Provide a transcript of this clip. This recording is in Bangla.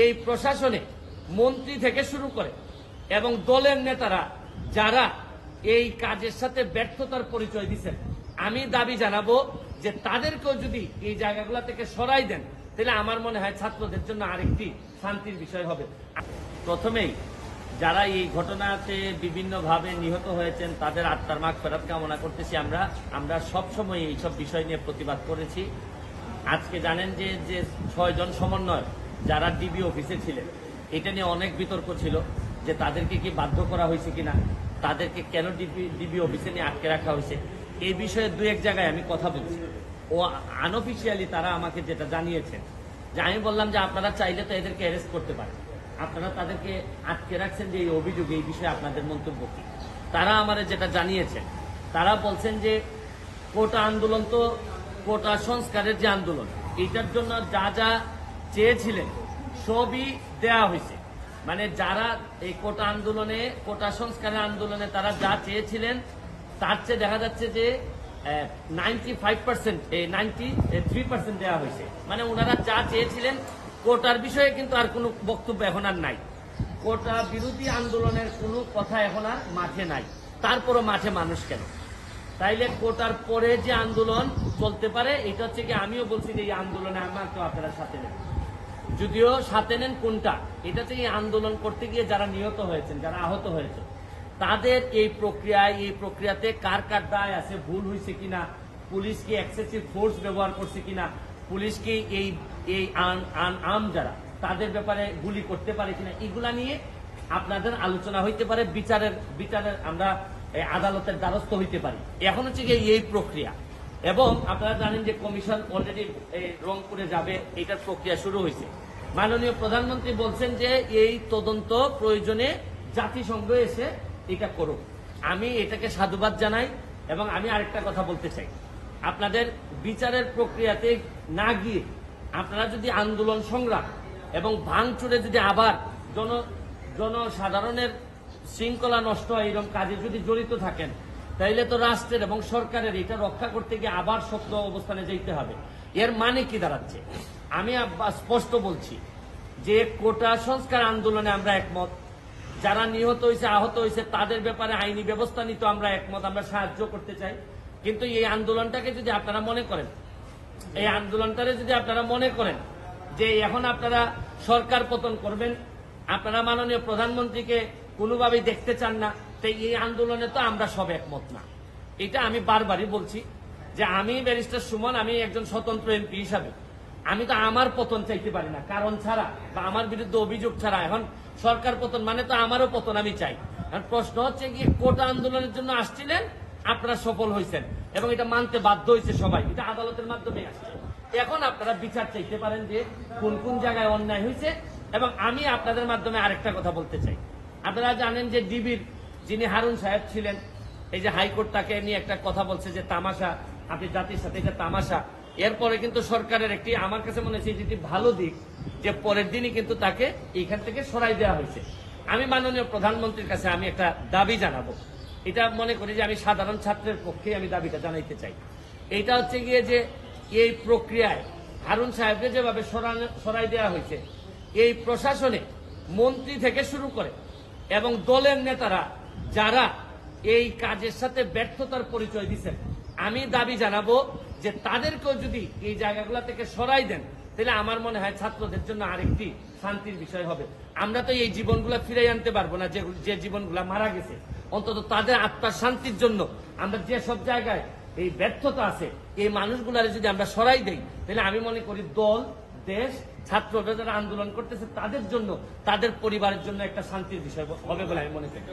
এই প্রশাসনে মন্ত্রী থেকে শুরু করে এবং দলের নেতারা যারা এই কাজের সাথে ব্যর্থতার পরিচয় দিচ্ছেন, আমি দাবি জানাবো যে তাদেরকেও যদি এই জায়গাগুলো থেকে সরাই দেন, তাহলে আমার মনে হয় ছাত্রদের জন্য আরেকটি শান্তির বিষয় হবে। প্রথমেই যারা এই ঘটনাতে বিভিন্নভাবে নিহত হয়েছেন তাদের আত্মার মাগফিরাত কামনা করতেছি। আমরা সবসময় এইসব বিষয় নিয়ে প্রতিবাদ করেছি। আজকে জানেন যে 6 জন সমন্বয় যারা ডিবি অফিসে ছিলেন, এটা নিয়ে অনেক বিতর্ক ছিল যে তাদেরকে কি বাধ্য করা হয়েছে কিনা, তাদেরকে কেন ডিবি অফিসে নিয়ে আটকে রাখা হয়েছে। এই বিষয়ে 2-1 জায়গায় আমি কথা বলছি। ও আনঅফিসিয়ালি তারা আমাকে যেটা জানিয়েছেন, যে আমি বললাম যে আপনারা চাইলে তো এদেরকে অ্যারেস্ট করতে পারেন, আপনারা তাদেরকে আটকে রাখছেন যে এই অভিযোগ, এই বিষয়ে আপনাদের মন্তব্য কি। তারা আমাদের যেটা জানিয়েছেন, তারা বলছেন যে কোটা আন্দোলন তো কোটা সংস্কারের যে আন্দোলন, এটার জন্য যা যা চেয়েছিলেন সবই দেয়া হয়েছে। মানে যারা এই কোটা আন্দোলনে, কোটা সংস্কারের আন্দোলনে তারা যা চেয়েছিলেন তার চেয়ে দেখা যাচ্ছে যে 95%, 93% দেওয়া হয়েছে। মানে ওনারা যা চেয়েছিলেন কোটার বিষয়ে কিন্তু আর কোনো বক্তব্য এখন আর নাই। কোটা বিরোধী আন্দোলনের কোনো কথা এখন আর মাঠে নাই। তারপরও মাঠে মানুষ কেন? তাইলে কোটার পরে যে আন্দোলন চলতে পারে, এটা হচ্ছে কি, আমিও বলছি যে এই আন্দোলনে আমার তো আপনারা সাথে নেন, যদিও সাথে নেন কোনটা, এটা হচ্ছে এই আন্দোলন করতে গিয়ে যারা নিহত হয়েছেন, যারা আহত হয়েছে, তাদের এই প্রক্রিয়াতে কার কার দায় আছে, ভুল হয়েছে কিনা, পুলিশ কি এক্সেসিভ ফোর্স ব্যবহার করছে কিনা, পুলিশ কি এই আম যারা তাদের ব্যাপারে গুলি করতে পারে কিনা, এগুলা নিয়ে আপনাদের আলোচনা হইতে পারে, বিচারের আমরা আদালতের দ্বারস্থ হইতে পারি। এখন হচ্ছে গিয়ে এই প্রক্রিয়া। এবং আপনারা জানেন যে কমিশন অলরেডি রংপুরে যাবে, এটার প্রক্রিয়া শুরু হয়েছে। মাননীয় প্রধানমন্ত্রী বলছেন যে এই তদন্ত প্রয়োজনে জাতিসংঘ এসে এটা করুক। আমি এটাকে সাধুবাদ জানাই। এবং আমি আরেকটা কথা বলতে চাই, আপনাদের বিচারের প্রক্রিয়াতে না গিয়ে আপনারা যদি আন্দোলন সংগ্রাম এবং ভাঙচুরে যদি আবার জনসাধারণের শৃঙ্খলা নষ্ট হয় এরকম কাজে যদি জড়িত থাকেন, তাইলে তো রাষ্ট্রের এবং সরকারের এটা রক্ষা করতে গিয়ে আবার শক্ত অবস্থানে যেতে হবে। এর মানে কি দাঁড়াচ্ছে? আমি স্পষ্ট বলছি যে কোটা সংস্কার আন্দোলনে আমরা একমত, যারা নিহত হয়েছে, আহত হয়েছে, তাদের ব্যাপারে আইনি ব্যবস্থা নিতে আমরা একমত, আমরা সাহায্য করতে চাই। কিন্তু এই আন্দোলনটাকে যদি আপনারা মনে করেন, যে এখন আপনারা সরকার পতন করবেন, আপনারা মাননীয় প্রধানমন্ত্রীকে কোনোভাবেই দেখতে চান না, তাই এই আন্দোলনে তো আমরা সব একমত না। এটা আমি বারবারই বলছি যে আমি ব্যারিস্টার সুমন, আমি একজন স্বতন্ত্র এমপি হিসাবে আমি তো আমার পতন চাইতে পারি না কারণ ছাড়া, বা আমার বিরুদ্ধে অভিযোগ ছাড়া। এখন সরকার পতন মানে তো আমারও পতন আমি চাই। এখন প্রশ্ন হচ্ছে কি, কোটা আন্দোলনের জন্য আসছিলেন, আপনারা সফল হয়েছেন এবং এটা মানতে বাধ্য হয়েছে সবাই, এটা আদালতের মাধ্যমে আসছে। এখন আপনারা বিচার চাইতে পারেন যে কোন কোন জায়গায় অন্যায় হয়েছে। এবং আমি আপনাদের মাধ্যমে আরেকটা কথা বলতে চাই, আপনারা জানেন যে ডিবির যিনি হারুন সাহেব ছিলেন, এই যে হাইকোর্ট তাকে নিয়ে একটা কথা বলছে যে তামাশা, আপনি জাতির সাথে এটা তামাশা। এরপরে কিন্তু সরকারের একটি, আমার কাছে মনে হচ্ছে যেটি ভালো দিক, যে পরের দিনই কিন্তু তাকে এইখান থেকে সরাই দেওয়া হয়েছে। আমি মাননীয় প্রধানমন্ত্রীর কাছে আমি একটা দাবি জানাবো, এটা মনে করি যে আমি সাধারণ ছাত্রের পক্ষে আমি দাবিটা জানাইতে চাই। এটা হচ্ছে গিয়ে যে এই প্রক্রিয়ায় হারুন সাহেবকে যেভাবে সরাই দেওয়া হয়েছে, এই প্রশাসনে মন্ত্রী থেকে শুরু করে এবং দলের নেতারা যারা এই কাজের সাথে ব্যর্থতার পরিচয় দিচ্ছেন, আমি দাবি জানাবো যে তাদেরকেও যদি এই জায়গাগুলো থেকে সরাই দেন, তাহলে আমার মনে হয় ছাত্রদের জন্য আরেকটি শান্তির বিষয় হবে। আমরা তো এই জীবনগুলো ফিরাই আনতে পারবো না, যে জীবনগুলো মারা গেছে। অন্তত তাদের আত্মার শান্তির জন্য আমরা যে সব জায়গায় এই ব্যর্থতা আছে, এই মানুষগুলারে যদি আমরা সরাই দেই, তাহলে আমি মনে করি দল, দেশ, ছাত্ররা যারা আন্দোলন করতেছে তাদের জন্য, তাদের পরিবারের জন্য একটা শান্তির বিষয় হবে বলে আমি মনে করি।